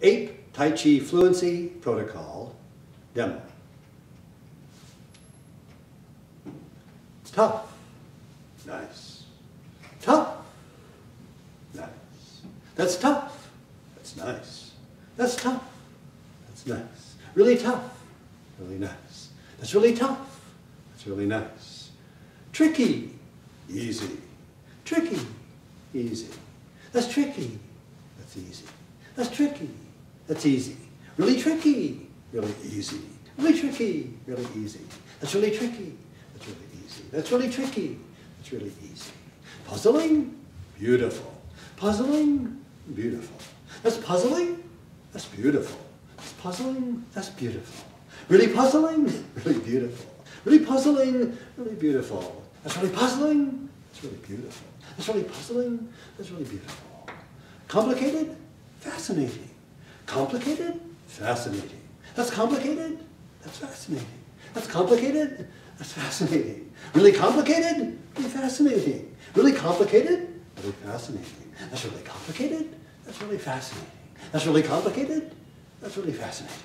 Ape Tai Chi Fluency Protocol Demo. It's tough. Nice. Tough. Nice. That's tough. That's nice. That's tough. That's nice. Really tough. Really nice. That's really tough. That's really nice. Tricky. Easy. Tricky. Easy. That's tricky. That's easy. That's tricky. That's easy. Really tricky. Really easy. Really tricky. Really easy. That's really tricky. That's really easy. That's really tricky. That's really easy. Puzzling? Beautiful. Puzzling? Beautiful. That's puzzling? That's beautiful. That's puzzling? That's beautiful. Really puzzling? Really beautiful. Really puzzling? Really beautiful. That's really puzzling? That's really beautiful. That's really puzzling? That's really beautiful. Complicated? Fascinating. Complicated? Fascinating. That's complicated? That's fascinating. That's complicated? That's fascinating. Really complicated? Really fascinating. Really complicated? Really fascinating. That's really complicated? That's really fascinating. That's really complicated? That's really fascinating.